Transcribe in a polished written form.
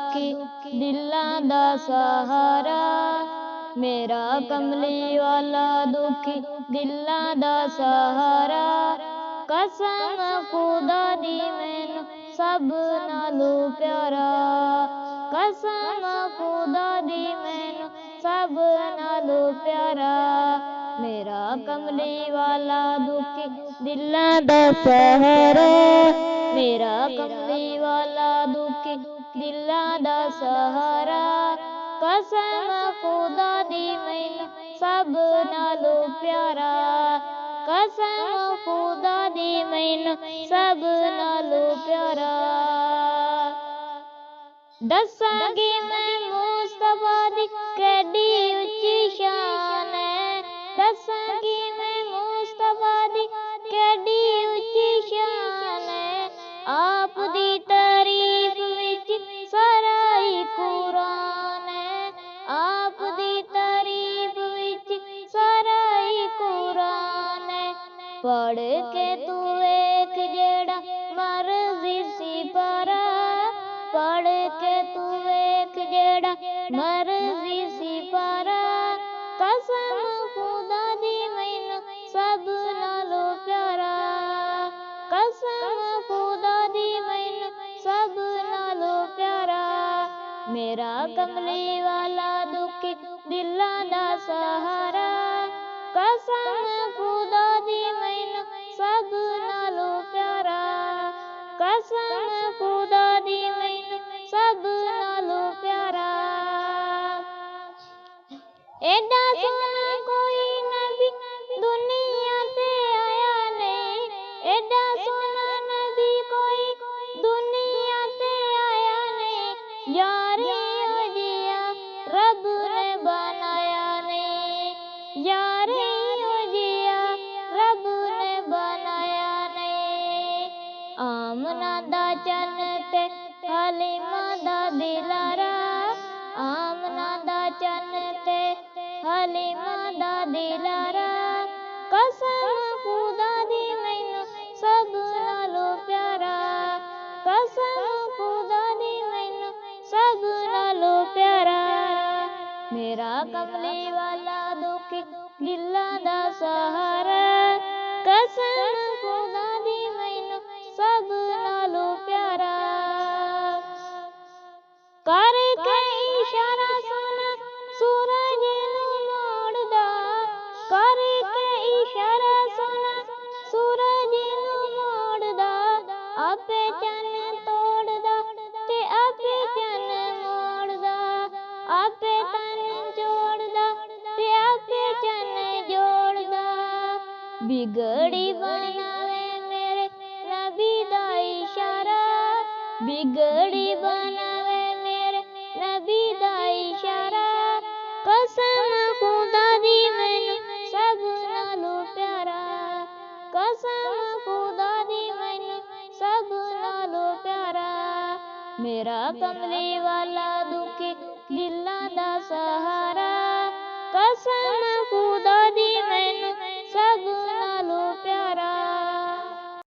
दुखी दिलां दा सहारा, मेरा कमली वाला दुखी दिलां दा सहारा। कसम खुदा दी मैनू सब नालों प्यारा, कसम खुदा दी मैनू सब नालों प्यारा। मेरा कमली वाला दुखी दिलां दा सहारा, मेरा कमली वाला दुखी दिलां दा सहारा। कसम खुदा दी मैनू सब नालों प्यारा, कसम खुदा दी मैनू सब नालों प्यारा। दसांगी मैं मुस्तफा दी केडी उच्ची शान है, दसांगी मैं मुस्तफा दी केडी उच्ची शान है। आप दी तारीफ विच सारा ही कुरान है, आप दी तारीफ विच सारा ही कुरान है। पढ़ के तू वेख जेड़ा मर्जी सिपारा, पढ़ के तू वेख जेड़ा मर्जी सिपारा। कसम खुदा दी मैनू सब नालों प्यारा, कसम खुदा दी मैनू सब नालों प्यारा। मेरा कमली वाला दुखी दिलां दा सहारा, कसम खुदा दी मैनू सब नालों प्यारा, कसम खुदा दी मैनू सब नालों प्यारा। एडा सोना कोई नबी दुनिया ते आया नहीं, एडा सोना नबी कोई दुनिया ते आया नहीं। यारे ओ जिया रब ने बनाया नहीं, यारे ओ जिया रब ने बनाया नहीं। आमना दा चन ते हलीमा दा दिलारा, आमना दा चन ते हलीमा दा दिलारा। कसम खुदा दी मैनू सब नालों प्यारा, कसम खुदा दी मैनू सब नालों प्यारा। मेरा कमली वाला दुखी दिलां दा सहारा, कसम खुदा दी मैनू सब नालों प्यारा। करके इशारा सोना सूरज नू मोड़दा, करके इशारा सोना सूरज नू मोड़दा। आपे चन तोड़दा ते आपे चन मोड़दा, आपे तन जोड़दा ते आपे चन जोड़दा। बिगड़ी बनावे मेरे नबी दा इशारा, बिगड़ी बनावे मेरे नबी दा इशारा। कसम खुदा दी मैनू सब नालों प्यारा, कसम खुदा दी मैनू सब नालों प्यारा। मेरा कमली वाला दुखी दिलां दा सहारा, कसम खुदा दी